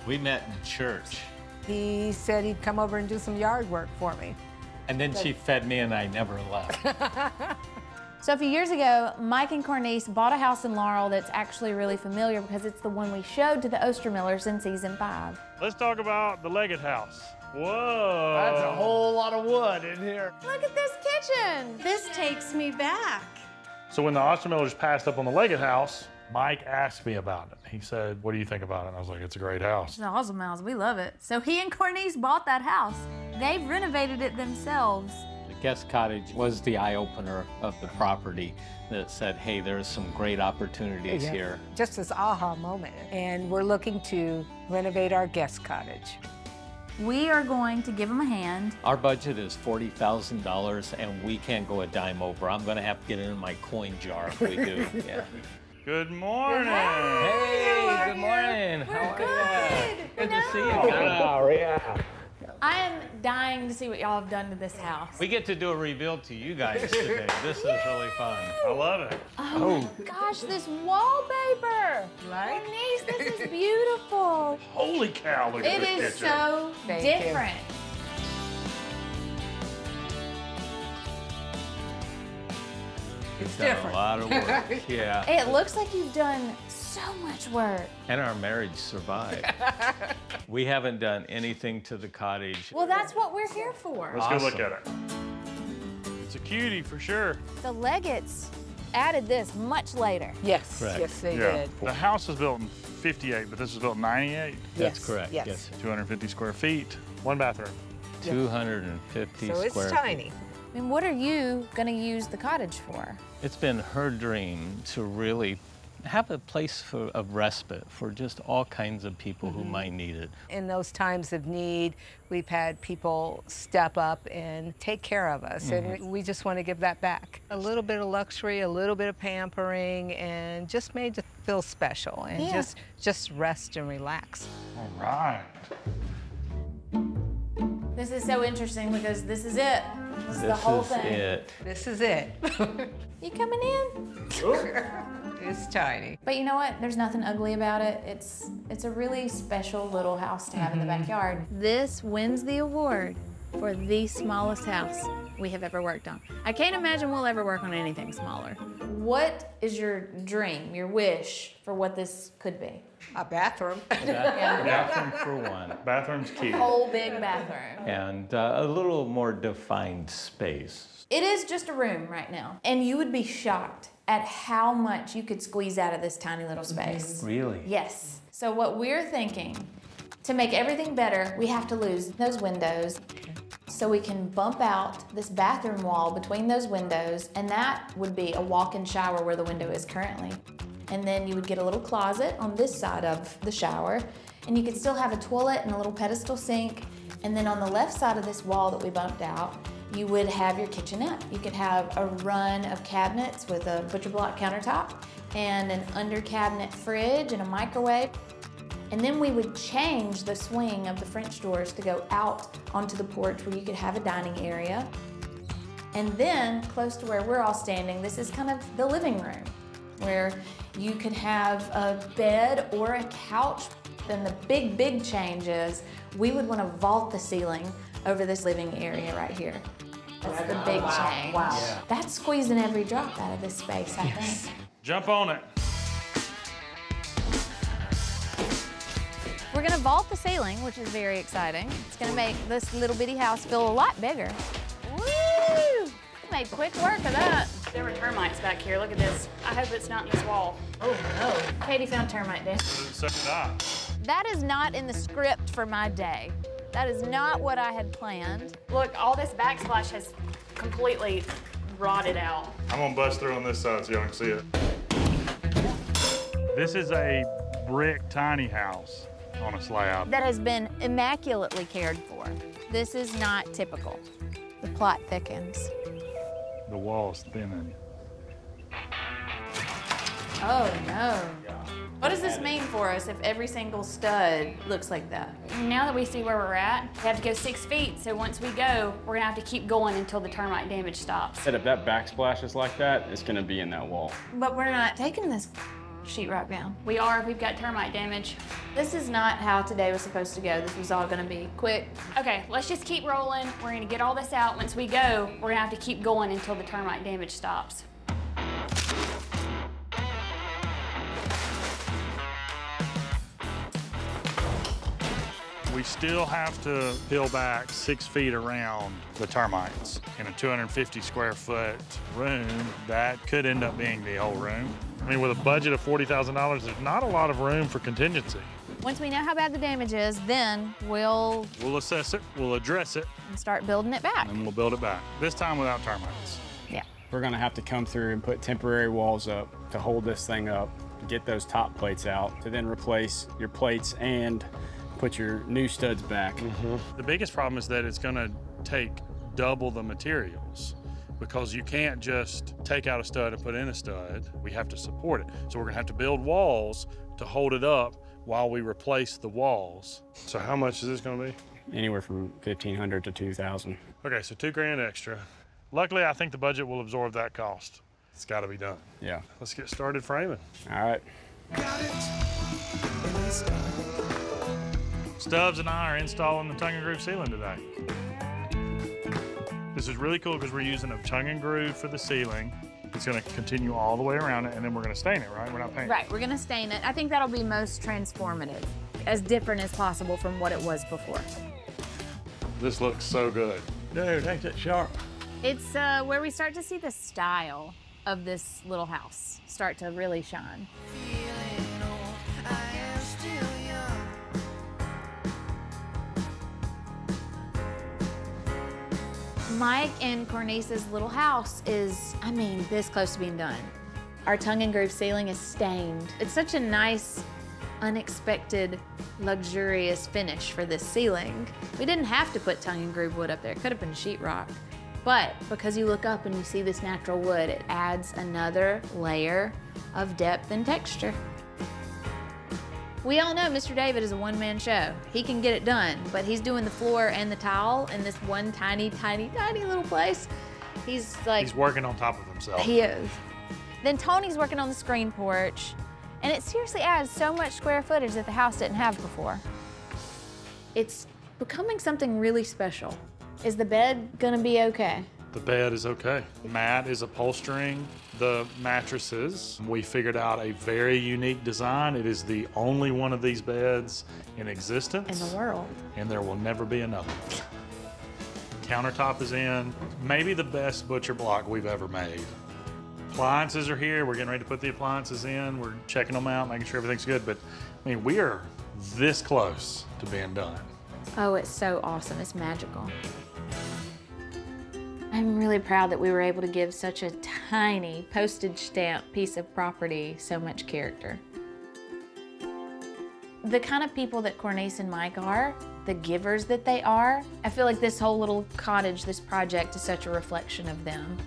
We met in church. He said he'd come over and do some yard work for me. And then she fed me and I never left. So a few years ago, Mike and Cornice bought a house in Laurel that's actually really familiar because it's the one we showed to the Ostermillers in season 5. Let's talk about the Leggett house. Whoa. That's a whole lot of wood in here. Look at this kitchen. This takes me back. So when the Ostermillers passed up on the Leggett house, Mike asked me about it. He said, what do you think about it? And I was like, it's a great house. It's an awesome house. We love it. So he and Cornice bought that house. They've renovated it themselves. The guest cottage was the eye-opener of the property that said, hey, there's some great opportunities here. Just this aha moment. And we're looking to renovate our guest cottage. We are going to give them a hand. Our budget is $40,000 and we can't go a dime over. I'm gonna have to get it in my coin jar if we do. Yeah. Good morning. Hey, good morning. How are you? Good to see you. Oh, yeah. I am dying to see what y'all have done to this house. We get to do a reveal to you guys today. This is really fun. I love it. Oh my gosh, this wallpaper. Right? Cornice, this is beautiful. Holy cow, look at this It is picture. so Thank you. different. It's Done different. a lot of work. Yeah. It looks like you've done so much work. And our marriage survived. We haven't done anything to the cottage. Well, that's what we're here for. Let's go look Awesome. at it. It's a cutie for sure. The Leggetts added this much later. Yes, Correct. yes, they Yeah. did. The house was built in 58, but this was built in 98. That's Yes, correct. yes. 250 square feet, one bathroom. 250 So it's square tiny. feet. I mean, what are you gonna use the cottage for? It's been her dream to really have a place of respite for just all kinds of people who might need it. In those times of need, we've had people step up and take care of us, and we just want to give that back. A little bit of luxury, a little bit of pampering, and just made to feel special and Yeah. just rest and relax. All right. This is so interesting because this is it. This is the whole thing. It. This is it. You coming in? It's tiny. But you know what? There's nothing ugly about it. It's a really special little house to have in the backyard. This wins the award for the smallest house we have ever worked on. I can't imagine we'll ever work on anything smaller. What is your dream, your wish for what this could be? A bathroom. Bathroom for one. Bathroom's key. Whole big bathroom. And a little more defined space. It is just a room right now. And you would be shocked at how much you could squeeze out of this tiny little space. Really? Yes. So what we're thinking, to make everything better, we have to lose those windows. So we can bump out this bathroom wall between those windows, and that would be a walk-in shower where the window is currently. And then you would get a little closet on this side of the shower, and you could still have a toilet and a little pedestal sink. And then on the left side of this wall that we bumped out, you would have your kitchenette. You could have a run of cabinets with a butcher block countertop and an under cabinet fridge and a microwave. And then we would change the swing of the French doors to go out onto the porch where you could have a dining area. And then close to where we're all standing, this is kind of the living room where you could have a bed or a couch. Then the big change is we would want to vault the ceiling over this living area right here. That's the big change. Wow. Yeah. That's squeezing every drop out of this space, I think. Jump on it. We're gonna vault the ceiling, which is very exciting. It's gonna make this little bitty house feel a lot bigger. Woo! Made quick work of that. There were termites back here. Look at this. I hope it's not in this wall. Oh no. Katie found termite den. So did I. That is not in the script for my day. That is not what I had planned. Look, all this backsplash has completely rotted out. I'm gonna bust through on this side so y'all can see it. This is a brick tiny house on a slab. That has been immaculately cared for. This is not typical. The plot thickens. The wall's thinning. Oh no. What does this mean for us if every single stud looks like that? Now that we see where we're at, we have to go 6 feet. So once we go, we're gonna have to keep going until the termite damage stops. Said if that backsplash is like that, it's gonna be in that wall. But we're not taking this sheetrock down. We are, we've got termite damage. This is not how today was supposed to go. This was all gonna be quick. Okay, let's just keep rolling. We're gonna get all this out. Once we go, we're gonna have to keep going until the termite damage stops. We still have to peel back 6 feet around the termites. In a 250 square foot room, that could end up being the whole room. I mean, with a budget of $40,000, there's not a lot of room for contingency. Once we know how bad the damage is, then we'll assess it, we'll address it, start building it back. and we'll build it back. This time without termites. Yeah. We're gonna have to come through and put temporary walls up to hold this thing up, get those top plates out, to then replace your plates and put your new studs back. The biggest problem is that it's gonna take double the materials because you can't just take out a stud and put in a stud. We have to support it. So we're gonna have to build walls to hold it up while we replace the walls. So how much is this gonna be? Anywhere from 1,500 to 2,000. Okay, so $2,000 extra. Luckily, I think the budget will absorb that cost. It's gotta be done. Yeah. Let's get started framing. All right. Stubbs and I are installing the tongue and groove ceiling today. This is really cool because we're using a tongue and groove for the ceiling. It's gonna continue all the way around it, and then we're gonna stain it, right? We're not painting. Right, we're gonna stain it. I think that'll be most transformative, as different as possible from what it was before. This looks so good. Dude, ain't that sharp? It's where we start to see the style of this little house start to really shine. Mike and Cornice's little house is, I mean, this close to being done. Our tongue and groove ceiling is stained. It's such a nice, unexpected, luxurious finish for this ceiling. We didn't have to put tongue and groove wood up there. It could have been sheetrock. But because you look up and you see this natural wood, it adds another layer of depth and texture. We all know Mr. David is a one-man show. He can get it done, but he's doing the floor and the tile in this one tiny, tiny, tiny little place. He's working on top of himself. He is. Then Tony's working on the screen porch, and it seriously adds so much square footage that the house didn't have before. It's becoming something really special. Is the bed gonna be okay? The bed is okay. Matt is upholstering the mattresses. We figured out a very unique design. It is the only one of these beds in existence. In the world. And there will never be another. Countertop is in. Maybe the best butcher block we've ever made. Appliances are here. We're getting ready to put the appliances in. We're checking them out, making sure everything's good. But I mean, we are this close to being done. Oh, it's so awesome. It's magical. I'm really proud that we were able to give such a tiny postage stamp piece of property so much character. The kind of people that Cornice and Mike are, the givers that they are, I feel like this whole little cottage, this project is such a reflection of them.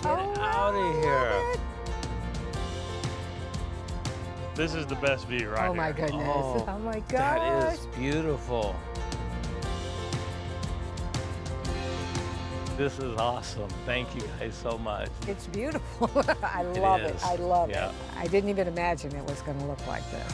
Get out of here. This is the best view right here. Oh my goodness. Oh my gosh. That is beautiful. This is awesome. Thank you guys so much. It's beautiful. I love it. is. I love Yeah. it. I didn't even imagine it was going to look like this.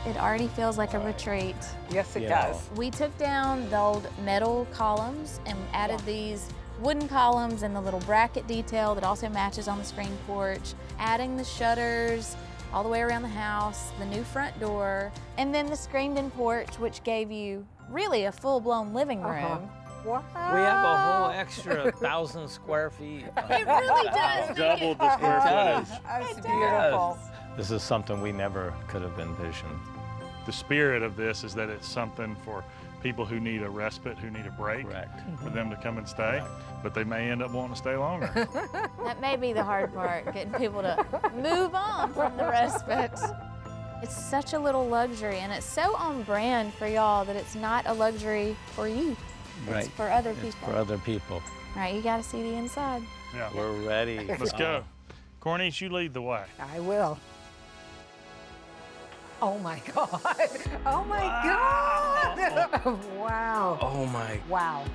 It already feels like a retreat. Yes, it Yeah. does. We took down the old metal columns and added these wooden columns and the little bracket detail that also matches on the screen porch, adding the shutters all the way around the house, the new front door, and then the screened-in porch, which gave you really a full-blown living room. Wow. We have a whole extra 1,000 square feet. It really does. Doubled the square footage. That's beautiful. This is something we never could have envisioned. The spirit of this is that it's something for people who need a respite, who need a break, Correct. for them to come and stay, but they may end up wanting to stay longer. That may be the hard part, getting people to move on from the respite. It's such a little luxury, and it's so on brand for y'all that it's not a luxury for you. Right. It's for other It's people. for other people. All right, you got to see the inside. Yeah. We're ready. Let's go. Cornice, you lead the way. I will. Oh my God. Oh my God. Wow. Oh my. Wow.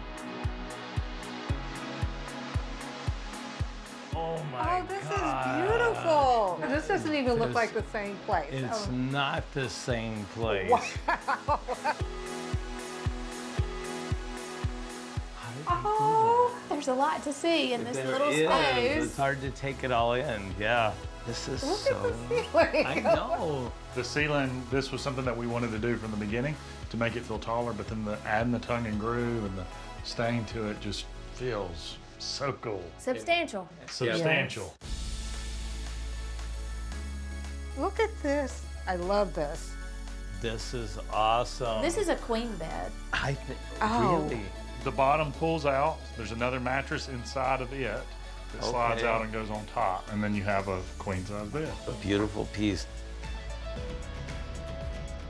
Oh my Oh, this God. is beautiful. This doesn't even look like the same place. It's not the same place. Oh, There's a lot to see in this There little is. space. It's hard to take it all in. Yeah. This is look so. at the ceiling. I know. The ceiling, this was something that we wanted to do from the beginning to make it feel taller, but then adding the tongue and groove and the stain to it just feels so cool. Substantial. Substantial. Look at this. I love this. This is awesome. This is a queen bed. I think. Oh. Really. The bottom pulls out. There's another mattress inside of it that slides Okay. out and goes on top. And then you have a queen size bed. A beautiful piece.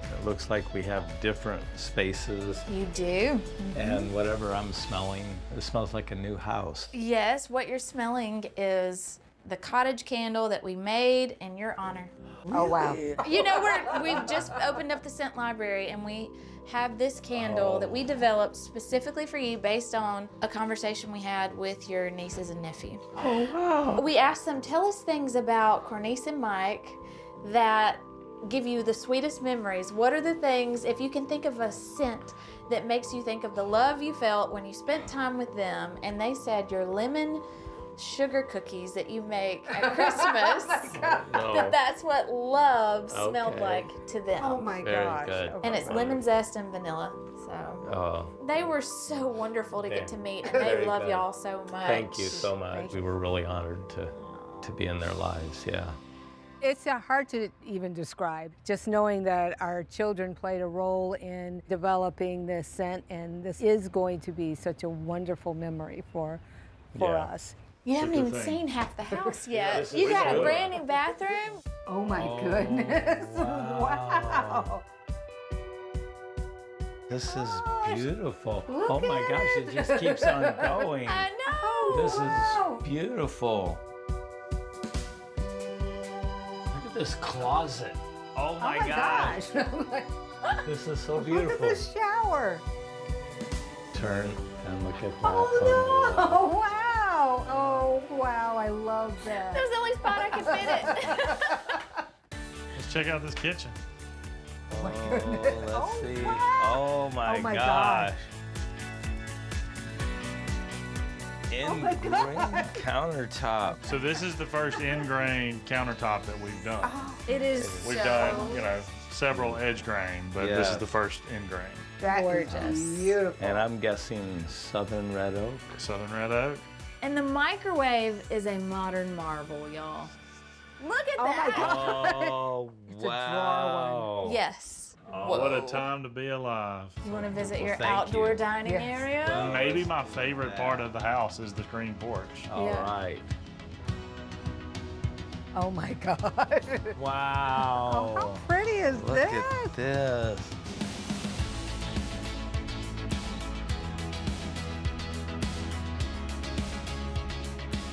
It looks like we have different spaces, You do. and whatever I'm smelling, it smells like a new house. Yes, what you're smelling is the cottage candle that we made in your honor. Oh, wow. You know, we've just opened up the scent library, and we have this candle that we developed specifically for you based on a conversation we had with your nieces and nephew. Oh, wow. We asked them, tell us things about Cornice and Mike that give you the sweetest memories. What are the things, if you can think of a scent that makes you think of the love you felt when you spent time with them? And they said your lemon sugar cookies that you make at Christmas. That's what love smelled Okay. like to them. Oh, my Very gosh. good. Oh, And it's lemon zest and vanilla. So Oh, they were so wonderful to get to meet, and they Very love good. y'all so much. thank you so much. We were really honored to be in their lives. Yeah. It's hard to even describe. Just knowing that our children played a role in developing this scent, and this is going to be such a wonderful memory for Yeah. us. You haven't Super even thing. seen half the house yet. this You is got a good. brand new bathroom. Oh my goodness! Wow. This is beautiful. Look Oh my at gosh, it. it just keeps on going. I know. This Wow. is beautiful. Look at this closet. Oh my, Oh my gosh. gosh! This is so Look at beautiful. this shower. Turn and look at that. Oh no! Oh wow! Oh wow! I love that. That was the only spot I could fit it. Let's check out this kitchen. Oh, my goodness. let's Oh, see. wow. Oh my, Oh my gosh. gosh. Ingrained countertop. So this is the first in-grain countertop that we've done. It is We've so done, you know, several edge grain, but this Yeah. is the first in-grain. That is gorgeous. beautiful. And I'm guessing Southern Red Oak. Southern red oak. And the microwave is a modern marvel, y'all. Look at Oh my that. God. Oh, It's a drawer wow. Yes. Oh, what a time to be alive. You want to visit your thank outdoor you. dining Yes. area? Maybe my favorite part of the house is the screen porch. All Yeah. right. Oh my God! Wow. Oh, how pretty is Look this? at this.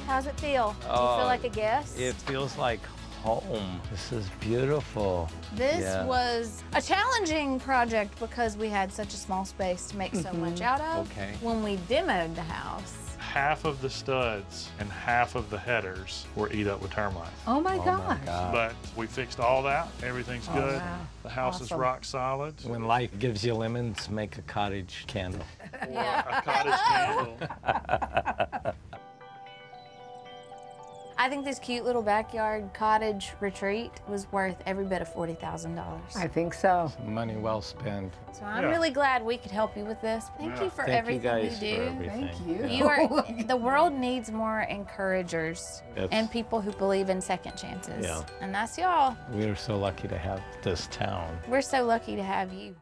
How's it feel? Do you Oh, feel like a guest? It feels like home. This is beautiful. This Yeah. was a challenging project because we had such a small space to make so much out of. Okay. When we demoed the house, Half of the studs and half of the headers were eat up with termites. Oh my Oh gosh! my God. But we fixed all that. Everything's good. wow. The house is Awesome. rock solid. When life gives you lemons, make a cottage candle. yeah. A cottage candle. I think this cute little backyard cottage retreat was worth every bit of $40,000. I think so. Money well spent. So I'm Yeah. really glad we could help you with this. Thank you for Thank you everything guys you do. for everything. Thank you. You are, the world needs more encouragers Yes. and people who believe in second chances. Yeah. And that's y'all. We are so lucky to have this town. We're so lucky to have you.